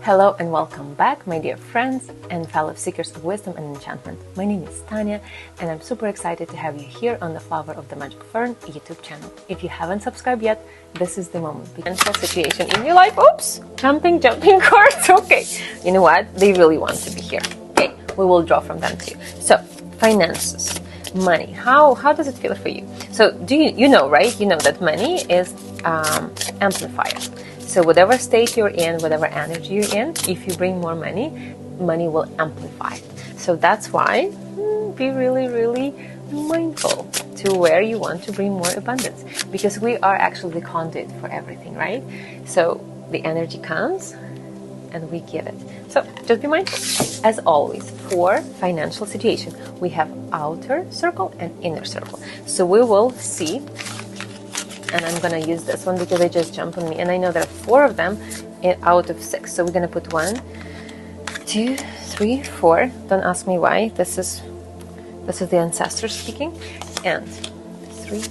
Hello and welcome back, my dear friends and fellow seekers of wisdom and enchantment. My name is Tania and I'm super excited to have you here on the Flower of the Magic Fern YouTube channel. If you haven't subscribed yet, this is the moment. Potential situation in your life. Oops! Jumping cards. Okay. You know what? They really want to be here. Okay. We will draw from them too. So, finances. Money. How does it feel for you? So, do you know, right? You know that money is amplifier. So whatever state you're in, whatever energy you're in, if you bring more money, money will amplify. So that's why be really, really mindful to where you want to bring more abundance, because we are actually the conduit for everything, right? So the energy comes and we give it. So just be mindful. As always, for financial situation, we have outer circle and inner circle. So we will see. And I'm going to use this one because they just jumped on me. And I know there are 4 of them out of 6. So we're going to put 1, 2, 3, 4. Don't ask me why. This is the ancestor speaking. And 3,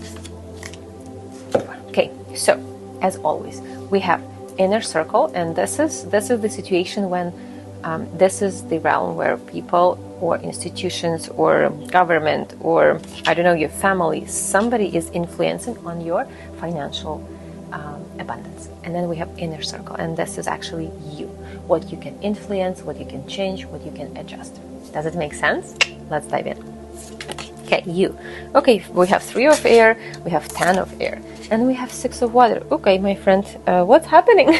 4. Okay, so as always, we have inner circle. And this is the situation when this is the realm where people or institutions or government or, I don't know, your family, somebody is influencing on your financial abundance. And then we have inner circle, and this is actually you. What you can influence, what you can change, what you can adjust. Does it make sense? Let's dive in. Okay, you. Okay, we have 3 of air, we have 10 of air, and we have 6 of water. Okay, my friend, what's happening?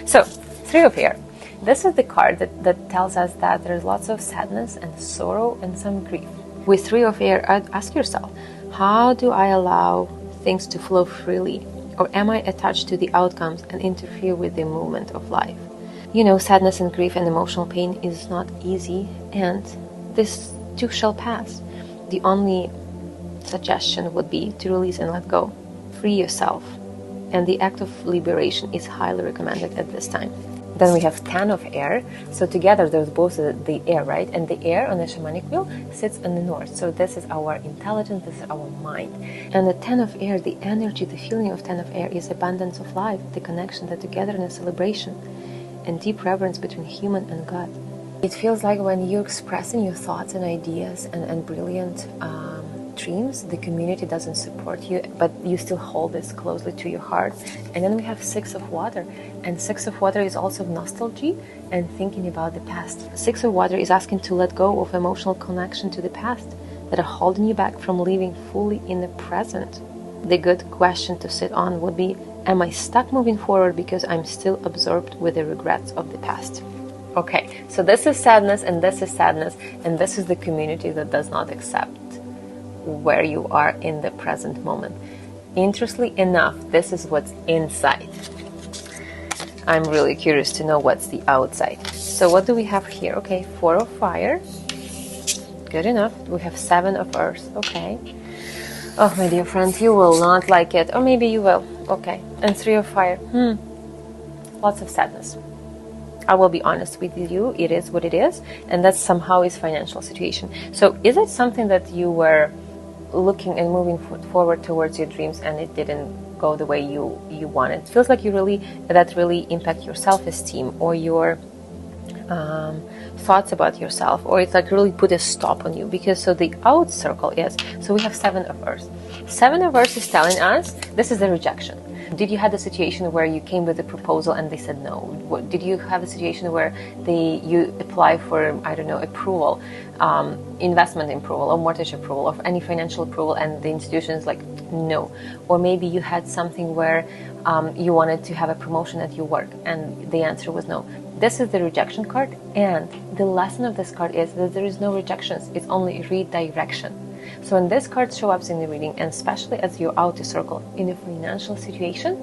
So, 3 of air. This is the card that tells us that there's lots of sadness and sorrow and some grief. With 3 of air, ask yourself, how do I allow things to flow freely? Or am I attached to the outcomes and interfere with the movement of life? You know, sadness and grief and emotional pain is not easy, and this too shall pass. The only suggestion would be to release and let go. Free yourself. And the act of liberation is highly recommended at this time. Then we have 10 of air. So together there's both the air, right? And the air on the shamanic wheel sits in the north. So this is our intelligence, this is our mind. And the 10 of air, the energy, the feeling of 10 of air is abundance of life, the connection, the togetherness, celebration, and deep reverence between human and God. It feels like when you're expressing your thoughts and ideas and brilliant dreams, the community doesn't support you, but you still hold this closely to your heart. And then we have 6 of water, and 6 of water is also nostalgia and thinking about the past. 6 of water is asking to let go of emotional connection to the past that are holding you back from living fully in the present. The good question to sit on would be, am I stuck moving forward because I'm still absorbed with the regrets of the past? Okay, so this is sadness and this is sadness, and this is the community that does not accept where you are in the present moment. Interestingly enough, this is what's inside. I'm really curious to know what's the outside. So what do we have here? Okay, 4 of fire. Good enough. We have 7 of earth. Okay. Oh, my dear friend, you will not like it. Or maybe you will. Okay. And 3 of fire. Lots of sadness. I will be honest with you, it is what it is, and that somehow is financial situation. So is it something that you were looking and moving forward towards your dreams and it didn't go the way you wanted? It feels like that really impact your self-esteem or your thoughts about yourself, or it's like really put a stop on you, because so the out circle is, so we have 7 of earth. 7 of earth is telling us this is the rejection. Did you have a situation where you came with a proposal and they said no? Did you have a situation where you apply for, I don't know, approval, investment approval or mortgage approval or any financial approval, and the institution is like no? Or maybe you had something where you wanted to have a promotion at your work and the answer was no. This is the rejection card, and the lesson of this card is that there is no rejections, it's only redirection. So when this card shows up in the reading, and especially as your outer circle in a financial situation,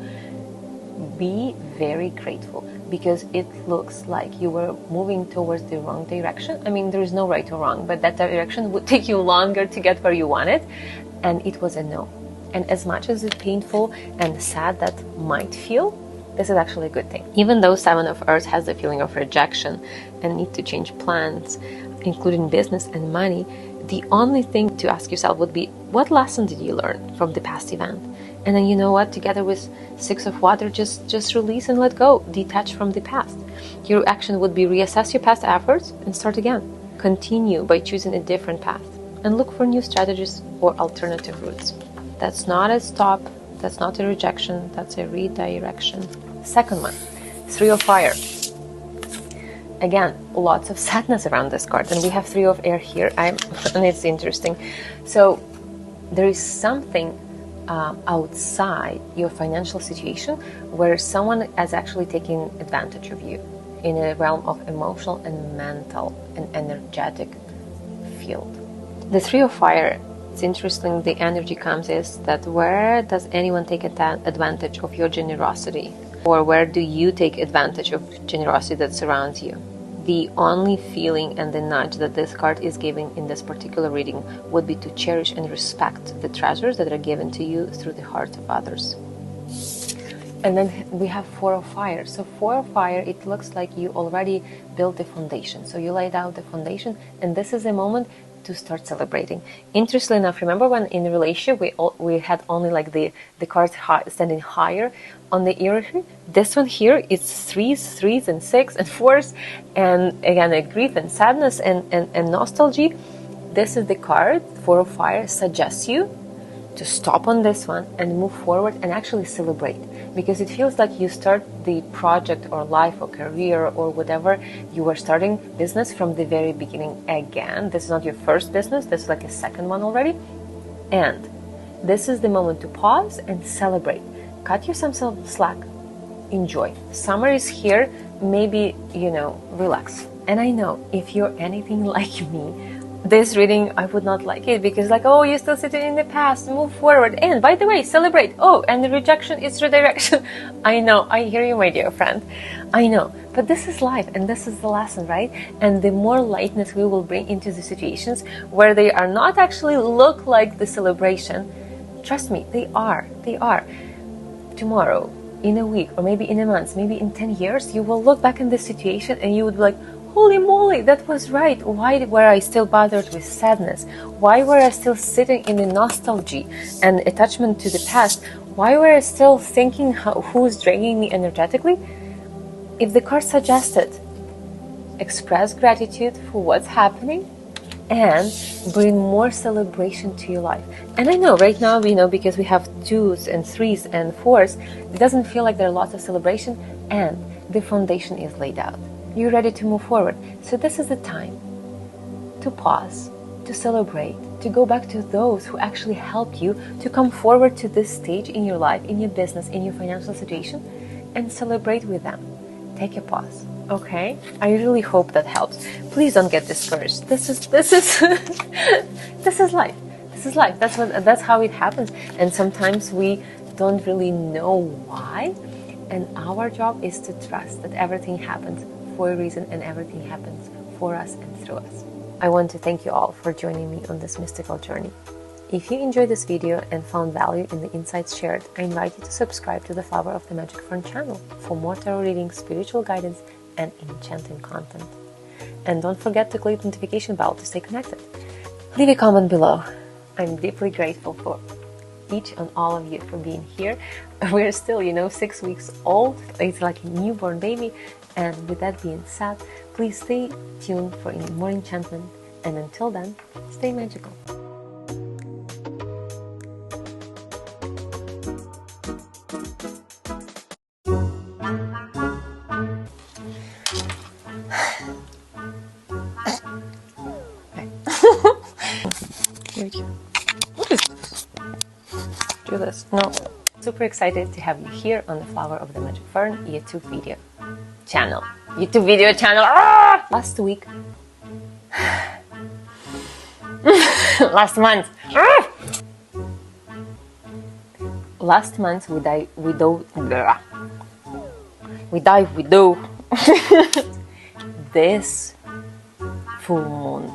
be very grateful, because it looks like you were moving towards the wrong direction. I mean, there is no right or wrong, but that direction would take you longer to get where you wanted, and it was a no. And as much as it's painful and sad that might feel, this is actually a good thing. Even though 7 of earth has the feeling of rejection and need to change plans, including business and money, the only thing to ask yourself would be, what lesson did you learn from the past event? And then, you know what, together with 6 of water, just release and let go, detach from the past. your action would be reassess your past efforts and start again. Continue by choosing a different path and look for new strategies or alternative routes. That's not a stop, that's not a rejection, that's a redirection. Second one, Three of Fire. Again, lots of sadness around this card, and we have Three of Air here, and it's interesting. So there is something outside your financial situation where someone is actually taking advantage of you in a realm of emotional and mental and energetic field. The Three of Fire, it's interesting, the energy comes is that where does anyone take advantage of your generosity? Or where do you take advantage of generosity that surrounds you? The only feeling and the nudge that this card is giving in this particular reading would be to cherish and respect the treasures that are given to you through the heart of others. And then we have Four of Fire. So Four of Fire, it looks like you already built the foundation. So you laid out the foundation, and this is a moment to start celebrating. Interestingly enough, remember when in a relationship we had only like the cards standing higher on the hierarchy? This one here is threes and six and fours, and again a grief and sadness and nostalgia. This is the card, Four of Fire, suggests you to stop on this one and move forward and actually celebrate, because it feels like you start the project or life or career or whatever you were starting business from the very beginning again. This is not your first business, this is like a second one already, and this is the moment to pause and celebrate. Cut yourself some slack, enjoy. Summer is here, maybe, relax. And I know if you're anything like me, this reading, I would not like it, because like, oh, you're still sitting in the past, move forward. And by the way, celebrate. Oh, and the rejection is redirection. I know, I hear you, my dear friend. I know, but this is life and this is the lesson, right? And the more lightness we will bring into the situations where they are not actually look like the celebration, trust me, they are. Tomorrow, in a week, or maybe in a month, maybe in 10 years, you will look back in this situation and you would be like, holy moly, that was right. Why were I still bothered with sadness? Why were I still sitting in the nostalgia and attachment to the past? Why were I still thinking who's draining me energetically? If the card suggested, express gratitude for what's happening and bring more celebration to your life. And I know right now, because we have twos and threes and fours, it doesn't feel like there are lots of celebration, and the foundation is laid out. You're ready to move forward. So this is the time to pause, to celebrate, to go back to those who actually helped you to come forward to this stage in your life, in your business, in your financial situation, and celebrate with them. Take a pause, okay? I really hope that helps. Please don't get discouraged. This is this is life. This is life. That's how it happens. And sometimes we don't really know why. And our job is to trust that everything happens for a reason and everything happens for us and through us. I want to thank you all for joining me on this mystical journey. If you enjoyed this video and found value in the insights shared, I invite you to subscribe to the Flower of the Magic Fern channel for more tarot readings, spiritual guidance, and enchanting content. And don't forget to click the notification bell to stay connected. Leave a comment below. I'm deeply grateful for each and all of you for being here. We're still, 6 weeks old. It's like a newborn baby. And with that being said, please stay tuned for more enchantment. And until then, stay magical. Do this. No. Super excited to have you here on the Flower of the Magic Fern YouTube video channel. Ah! Last week. Last month. Ah! Last month we dive this full moon.